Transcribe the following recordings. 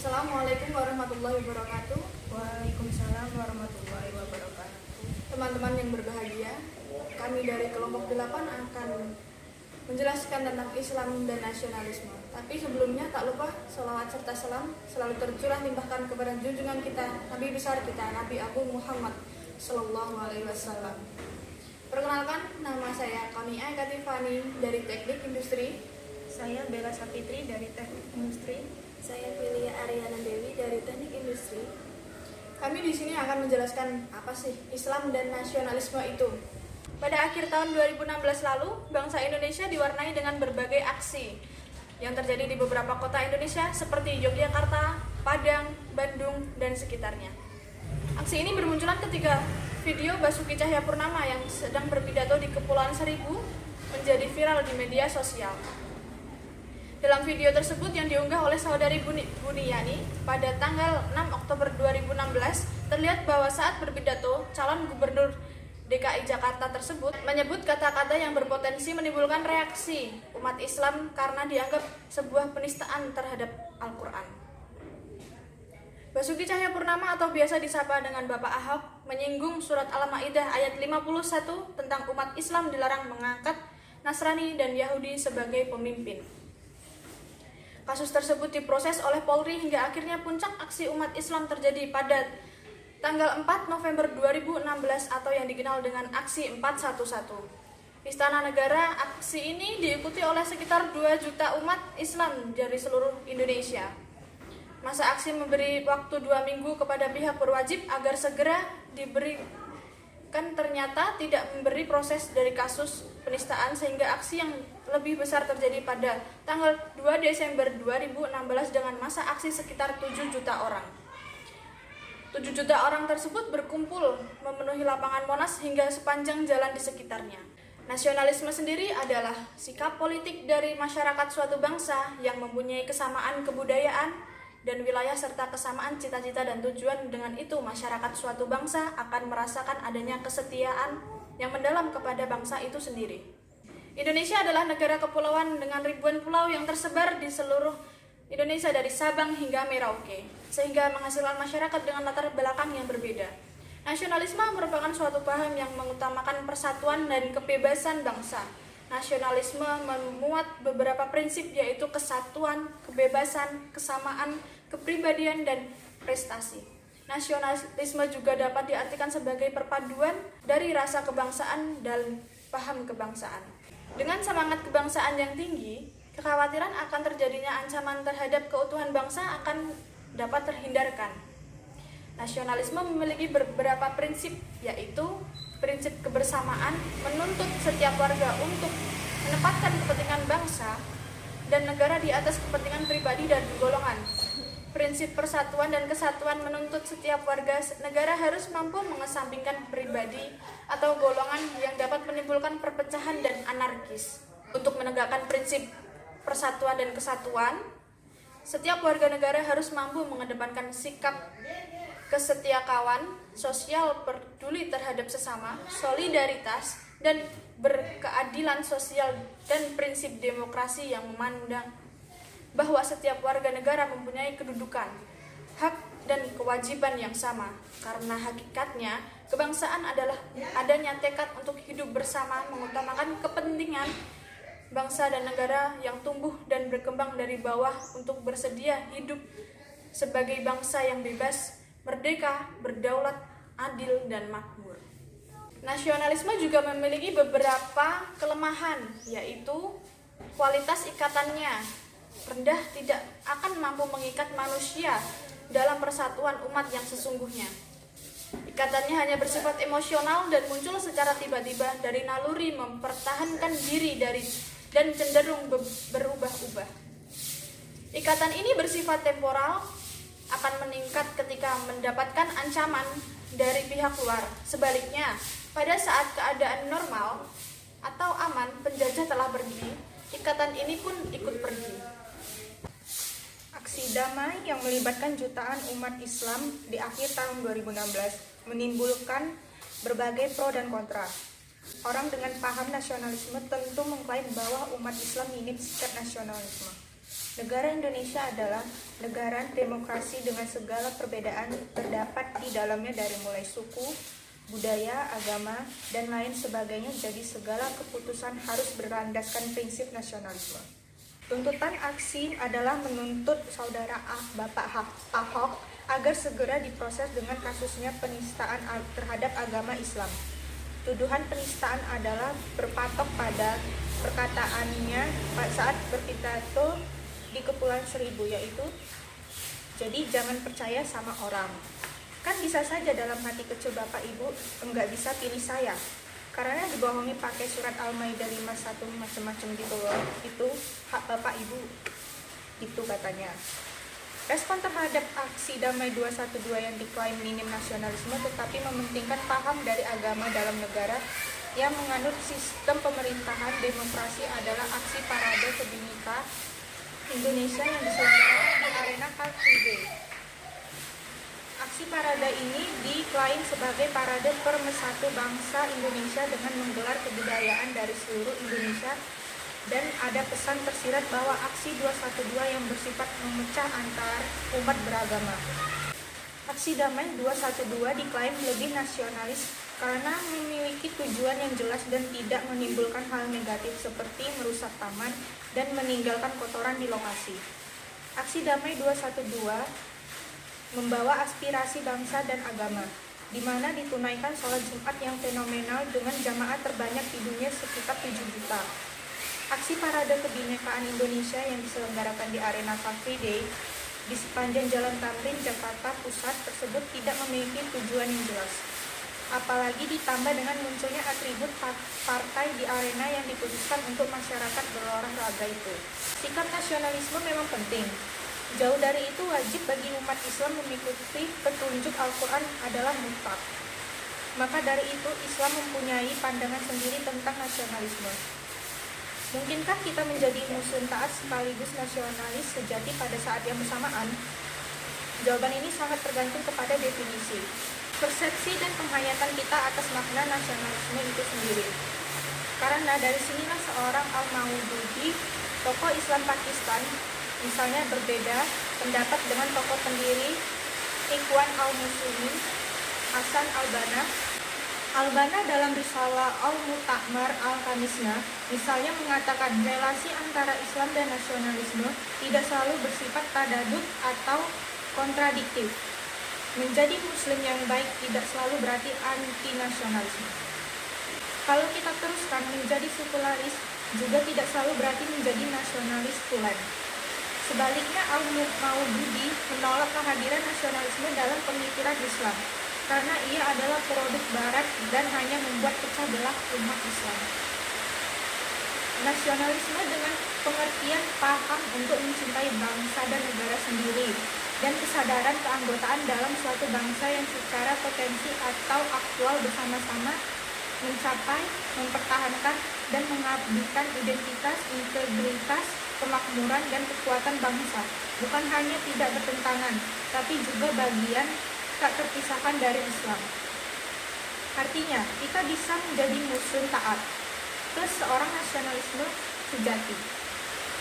Assalamualaikum warahmatullahi wabarakatuh. Waalaikumsalam warahmatullahi wabarakatuh. Teman-teman yang berbahagia, kami dari kelompok 8 akan menjelaskan tentang Islam dan nasionalisme. Tapi sebelumnya tak lupa sholawat serta salam selalu tercurah limpahkan kepada junjungan kita, Nabi besar kita, Nabi Agung Muhammad Sallallahu Alaihi Wasallam. Perkenalkan, nama saya Kamia Katifani dari Teknik Industri. Saya Bella Sapitri dari Teknik Industri. Saya Filia Ariana Dewi dari Teknik Industri. Kami di sini akan menjelaskan apa sih Islam dan nasionalisme itu. Pada akhir tahun 2016 lalu, bangsa Indonesia diwarnai dengan berbagai aksi yang terjadi di beberapa kota Indonesia seperti Yogyakarta, Padang, Bandung, dan sekitarnya. Aksi ini bermunculan ketika video Basuki Cahayapurnama yang sedang berpidato di Kepulauan Seribu menjadi viral di media sosial. Dalam video tersebut yang diunggah oleh saudari Buniyani pada tanggal 6 Oktober 2016, terlihat bahwa saat berpidato, calon gubernur DKI Jakarta tersebut menyebut kata-kata yang berpotensi menimbulkan reaksi umat Islam karena dianggap sebuah penistaan terhadap Al-Quran. Basuki Cahayapurnama atau biasa disapa dengan Bapak Ahok menyinggung surat Al-Maidah ayat 51 tentang umat Islam dilarang mengangkat Nasrani dan Yahudi sebagai pemimpin. Kasus tersebut diproses oleh Polri hingga akhirnya puncak aksi umat Islam terjadi pada tanggal 4 November 2016 atau yang dikenal dengan aksi 411. Istana Negara, aksi ini diikuti oleh sekitar 2 juta umat Islam dari seluruh Indonesia. Masa aksi memberi waktu 2 minggu kepada pihak berwajib agar segera diberikan, ternyata tidak memberi proses dari kasus penistaan sehingga aksi yang lebih besar terjadi pada tanggal 2 Desember 2016 dengan masa aksi sekitar 7 juta orang. 7 juta orang tersebut berkumpul memenuhi lapangan Monas hingga sepanjang jalan di sekitarnya. Nasionalisme sendiri adalah sikap politik dari masyarakat suatu bangsa yang mempunyai kesamaan kebudayaan dan wilayah serta kesamaan cita-cita dan tujuan. Dengan itu masyarakat suatu bangsa akan merasakan adanya kesetiaan yang mendalam kepada bangsa itu sendiri. Indonesia adalah negara kepulauan dengan ribuan pulau yang tersebar di seluruh Indonesia dari Sabang hingga Merauke, sehingga menghasilkan masyarakat dengan latar belakang yang berbeda. Nasionalisme merupakan suatu paham yang mengutamakan persatuan dan kebebasan bangsa. Nasionalisme memuat beberapa prinsip yaitu kesatuan, kebebasan, kesamaan, kepribadian, dan prestasi. Nasionalisme juga dapat diartikan sebagai perpaduan dari rasa kebangsaan dan paham kebangsaan. Dengan semangat kebangsaan yang tinggi, kekhawatiran akan terjadinya ancaman terhadap keutuhan bangsa akan dapat terhindarkan. Nasionalisme memiliki beberapa prinsip, yaitu prinsip kebersamaan, menuntut setiap warga untuk menempatkan kepentingan bangsa dan negara di atas kepentingan pribadi dan golongan. Prinsip persatuan dan kesatuan menuntut setiap warga negara harus mampu mengesampingkan pribadi atau golongan yang dapat menimbulkan perpecahan dan anarkis. Untuk menegakkan prinsip persatuan dan kesatuan, setiap warga negara harus mampu mengedepankan sikap kesetiakawan, sosial peduli terhadap sesama, solidaritas, dan berkeadilan sosial, dan prinsip demokrasi yang memandang bahwa setiap warga negara mempunyai kedudukan, hak, dan kewajiban yang sama. Karena hakikatnya, kebangsaan adalah adanya tekad untuk hidup bersama, mengutamakan kepentingan bangsa dan negara yang tumbuh dan berkembang dari bawah untuk bersedia hidup sebagai bangsa yang bebas, merdeka, berdaulat, adil, dan makmur. Nasionalisme juga memiliki beberapa kelemahan, yaitu kualitas ikatannya rendah, tidak akan mampu mengikat manusia dalam persatuan umat yang sesungguhnya. Ikatannya hanya bersifat emosional dan muncul secara tiba-tiba dari naluri mempertahankan diri dan cenderung berubah-ubah. Ikatan ini bersifat temporal, akan meningkat ketika mendapatkan ancaman dari pihak luar. Sebaliknya, pada saat keadaan normal atau aman, penjajah telah pergi, ikatan ini pun ikut pergi. Aksi damai yang melibatkan jutaan umat Islam di akhir tahun 2016 menimbulkan berbagai pro dan kontra. Orang dengan paham nasionalisme tentu mengklaim bahwa umat Islam minim sikap nasionalisme. Negara Indonesia adalah negara demokrasi dengan segala perbedaan terdapat di dalamnya dari mulai suku, budaya, agama, dan lain sebagainya. Jadi segala keputusan harus berlandaskan prinsip nasionalisme. Tuntutan aksi adalah menuntut saudara Bapak Ahok agar segera diproses dengan kasusnya penistaan terhadap agama Islam. Tuduhan penistaan adalah berpatok pada perkataannya saat berpidato di Kepulauan Seribu, yaitu jadi jangan percaya sama orang. Kan bisa saja dalam hati kecil Bapak Ibu enggak bisa pilih saya karena dibohongi pakai surat Al-Maidah 51 macam-macam gitu loh. Itu hak Bapak Ibu, itu katanya. Respon terhadap aksi damai 212 yang diklaim minim nasionalisme tetapi mementingkan paham dari agama dalam negara yang menganut sistem pemerintahan demokrasi adalah aksi parade Kebhinneka Indonesia yang diselenggarakan di arena Car Free Day. Aksi parade ini diklaim sebagai parade pemersatu bangsa Indonesia dengan menggelar kebudayaan dari seluruh Indonesia dan ada pesan tersirat bahwa aksi 212 yang bersifat memecah antar umat beragama. Aksi damai 212 diklaim lebih nasionalis karena memiliki tujuan yang jelas dan tidak menimbulkan hal negatif seperti merusak taman dan meninggalkan kotoran di lokasi. Aksi damai 212 membawa aspirasi bangsa dan agama, di mana ditunaikan sholat Jumat yang fenomenal dengan jamaah terbanyak di dunia sekitar 7 juta. Aksi parade kebinekaan Indonesia yang diselenggarakan di arena Car Free Day di sepanjang Jalan Tamrin, Jakarta Pusat tersebut tidak memiliki tujuan yang jelas. Apalagi ditambah dengan munculnya atribut partai di arena yang diputuskan untuk masyarakat berolahraga itu. Sikap nasionalisme memang penting. Jauh dari itu wajib bagi umat Islam mengikuti petunjuk Al-Quran adalah mutlak. Maka dari itu Islam mempunyai pandangan sendiri tentang nasionalisme. Mungkinkah kita menjadi muslim taat sekaligus nasionalis sejati pada saat yang bersamaan? Jawaban ini sangat tergantung kepada definisi, persepsi dan penghayatan kita atas makna nasionalisme itu sendiri. Karena dari sinilah seorang Al-Maududi, tokoh Islam Pakistan, misalnya berbeda pendapat dengan tokoh pendiri Ikhwan Al-Muslimin, Hasan Al-Banna dalam risalah Al-Mu'tamar Al-Khamisnya, misalnya mengatakan relasi antara Islam dan nasionalisme tidak selalu bersifat tadadud atau kontradiktif. Menjadi muslim yang baik tidak selalu berarti anti-nasionalisme. Kalau kita teruskan menjadi sekularis juga tidak selalu berarti menjadi nasionalis tulen. Sebaliknya Al-Maududi menolak kehadiran nasionalisme dalam pemikiran Islam karena ia adalah produk barat dan hanya membuat pecah belah umat Islam. Nasionalisme dengan pengertian paham untuk mencintai bangsa dan negara sendiri dan kesadaran keanggotaan dalam suatu bangsa yang secara potensi atau aktual bersama-sama mencapai, mempertahankan, dan mengabdikan identitas, integritas, kemakmuran, dan kekuatan bangsa. Bukan hanya tidak bertentangan, tapi juga bagian tak terpisahkan dari Islam. Artinya, kita bisa menjadi muslim taat plus seorang nasionalisme sejati.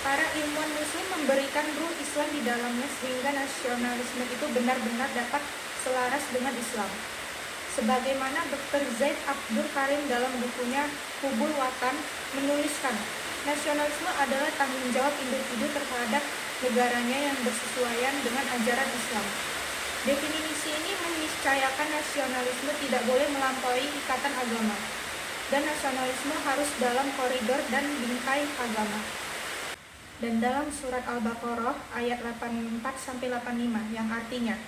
Para ilmuwan muslim memberikan ruh Islam di dalamnya sehingga nasionalisme itu benar-benar dapat selaras dengan Islam. Sebagaimana Dr. Zaid Abdul Karim dalam bukunya Hubul Watan menuliskan, nasionalisme adalah tanggung jawab individu terhadap negaranya yang bersesuaian dengan ajaran Islam. Definisi ini meniscayakan nasionalisme tidak boleh melampaui ikatan agama, dan nasionalisme harus dalam koridor dan bingkai agama. Dan dalam surat Al-Baqarah ayat 84-85 yang artinya,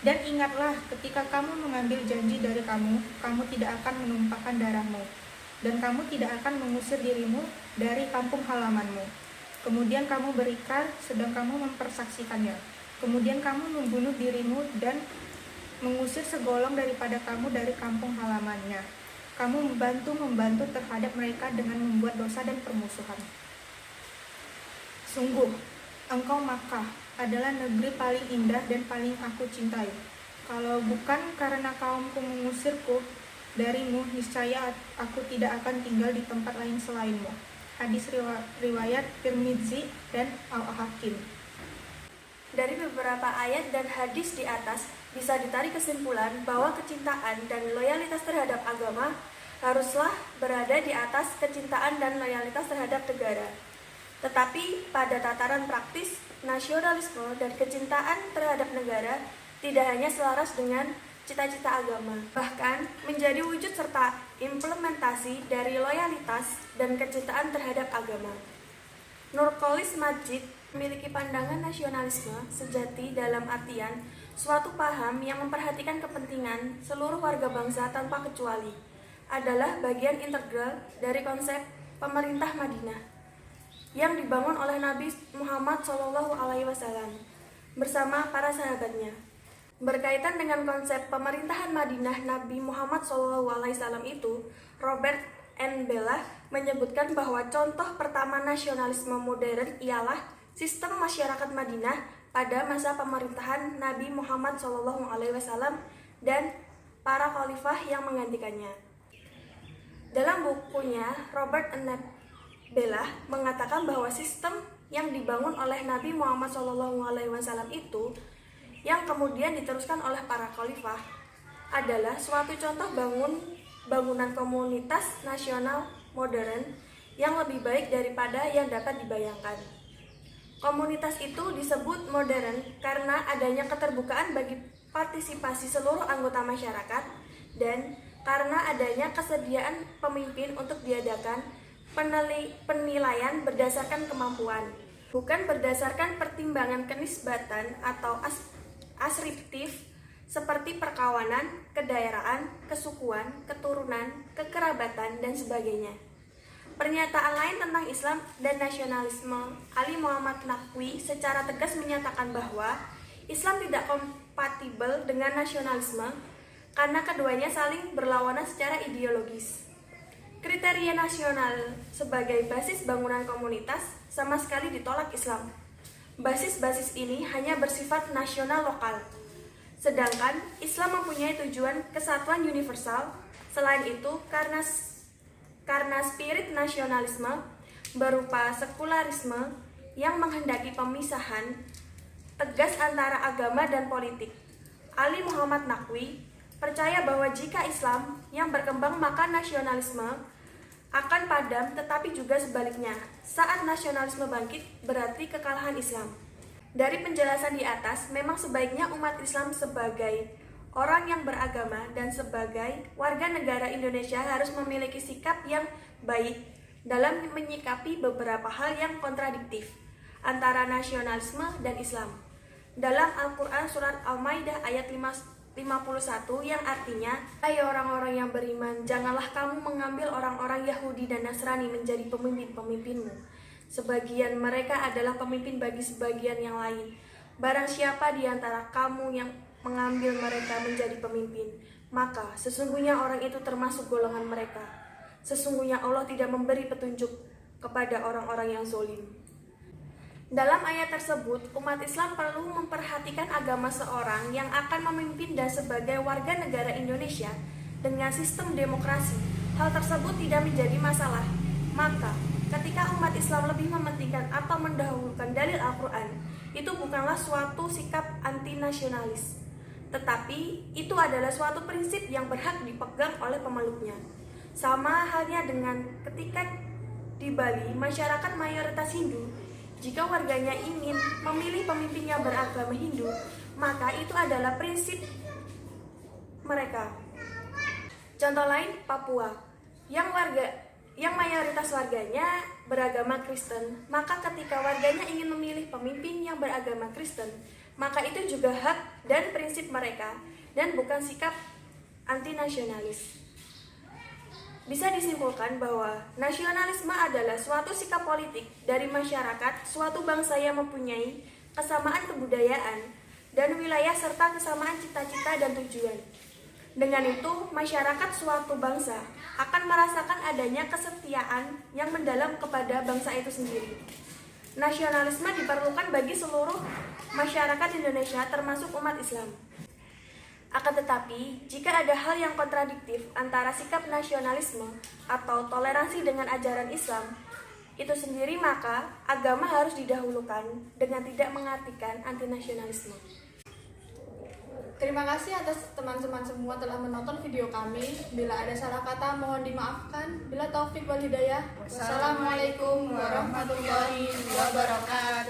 dan ingatlah ketika kamu mengambil janji dari kamu tidak akan menumpahkan darahmu, dan kamu tidak akan mengusir dirimu dari kampung halamanmu. Kemudian kamu berikan sedang kamu mempersaksikannya. Kemudian kamu membunuh dirimu dan mengusir segolong daripada kamu dari kampung halamannya. Kamu membantu terhadap mereka dengan membuat dosa dan permusuhan. Sungguh, engkau Makkah adalah negeri paling indah dan paling aku cintai. Kalau bukan karena kaumku mengusirku darimu, niscaya aku tidak akan tinggal di tempat lain selainmu. Hadis riwayat Tirmidzi dan Al-Hakim. Dari beberapa ayat dan hadis di atas, bisa ditarik kesimpulan bahwa kecintaan dan loyalitas terhadap agama haruslah berada di atas kecintaan dan loyalitas terhadap negara. Tetapi pada tataran praktis, nasionalisme dan kecintaan terhadap negara tidak hanya selaras dengan cita-cita agama, bahkan menjadi wujud serta implementasi dari loyalitas dan kecintaan terhadap agama. Nurcholish Madjid memiliki pandangan nasionalisme sejati dalam artian suatu paham yang memperhatikan kepentingan seluruh warga bangsa tanpa kecuali adalah bagian integral dari konsep pemerintah Madinah yang dibangun oleh Nabi Muhammad SAW bersama para sahabatnya. Berkaitan dengan konsep pemerintahan Madinah Nabi Muhammad SAW itu, Robert N. Bellah menyebutkan bahwa contoh pertama nasionalisme modern ialah sistem masyarakat Madinah pada masa pemerintahan Nabi Muhammad SAW dan para khalifah yang menggantikannya. Dalam bukunya, Robert N. Bellah mengatakan bahwa sistem yang dibangun oleh Nabi Muhammad SAW itu, yang kemudian diteruskan oleh para khalifah, adalah suatu contoh bangunan komunitas nasional modern yang lebih baik daripada yang dapat dibayangkan. Komunitas itu disebut modern karena adanya keterbukaan bagi partisipasi seluruh anggota masyarakat dan karena adanya kesediaan pemimpin untuk diadakan penilaian berdasarkan kemampuan, bukan berdasarkan pertimbangan kenisbatan atau asriptif seperti perkawanan, kedaerahan, kesukuan, keturunan, kekerabatan, dan sebagainya. Pernyataan lain tentang Islam dan nasionalisme, Ali Muhammad Naqwi secara tegas menyatakan bahwa Islam tidak kompatibel dengan nasionalisme karena keduanya saling berlawanan secara ideologis. Kriteria nasional sebagai basis bangunan komunitas sama sekali ditolak Islam. Basis-basis ini hanya bersifat nasional lokal. Sedangkan Islam mempunyai tujuan kesatuan universal. Selain itu, karena spirit nasionalisme berupa sekularisme yang menghendaki pemisahan tegas antara agama dan politik. Ali Muhammad Naqwi percaya bahwa jika Islam yang berkembang maka nasionalisme akan padam, tetapi juga sebaliknya. Saat nasionalisme bangkit berarti kekalahan Islam. Dari penjelasan di atas, memang sebaiknya umat Islam sebagai orang yang beragama dan sebagai warga negara Indonesia harus memiliki sikap yang baik dalam menyikapi beberapa hal yang kontradiktif antara nasionalisme dan Islam. Dalam Al-Quran surat Al-Maidah ayat 51 yang artinya, hai orang-orang yang beriman, janganlah kamu mengambil orang-orang Yahudi dan Nasrani menjadi pemimpin-pemimpinmu. Sebagian mereka adalah pemimpin bagi sebagian yang lain. Barang siapa di antara kamu yang mengambil mereka menjadi pemimpin, maka sesungguhnya orang itu termasuk golongan mereka. Sesungguhnya Allah tidak memberi petunjuk kepada orang-orang yang zalim. Dalam ayat tersebut, umat Islam perlu memperhatikan agama seorang yang akan memimpin dan sebagai warga negara Indonesia dengan sistem demokrasi. Hal tersebut tidak menjadi masalah. Maka, ketika umat Islam lebih mementingkan atau mendahulukan dalil Al-Quran, itu bukanlah suatu sikap anti-nasionalis, tetapi itu adalah suatu prinsip yang berhak dipegang oleh pemeluknya. Sama halnya dengan ketika di Bali, masyarakat mayoritas Hindu, jika warganya ingin memilih pemimpin yang beragama Hindu, maka itu adalah prinsip mereka. Contoh lain, Papua, yang mayoritas warganya beragama Kristen, maka ketika warganya ingin memilih pemimpin yang beragama Kristen, maka itu juga hak dan prinsip mereka dan bukan sikap anti-nasionalis. Bisa disimpulkan bahwa nasionalisme adalah suatu sikap politik dari masyarakat suatu bangsa yang mempunyai kesamaan kebudayaan dan wilayah serta kesamaan cita-cita dan tujuan. Dengan itu, masyarakat suatu bangsa akan merasakan adanya kesetiaan yang mendalam kepada bangsa itu sendiri. Nasionalisme diperlukan bagi seluruh masyarakat Indonesia termasuk umat Islam. Akan tetapi, jika ada hal yang kontradiktif antara sikap nasionalisme atau toleransi dengan ajaran Islam, itu sendiri, maka agama harus didahulukan dengan tidak mengartikan antinasionalisme. Terima kasih atas teman-teman semua telah menonton video kami. Bila ada salah kata mohon dimaafkan. Bila taufik wal hidayah. Wassalamualaikum warahmatullahi wabarakatuh.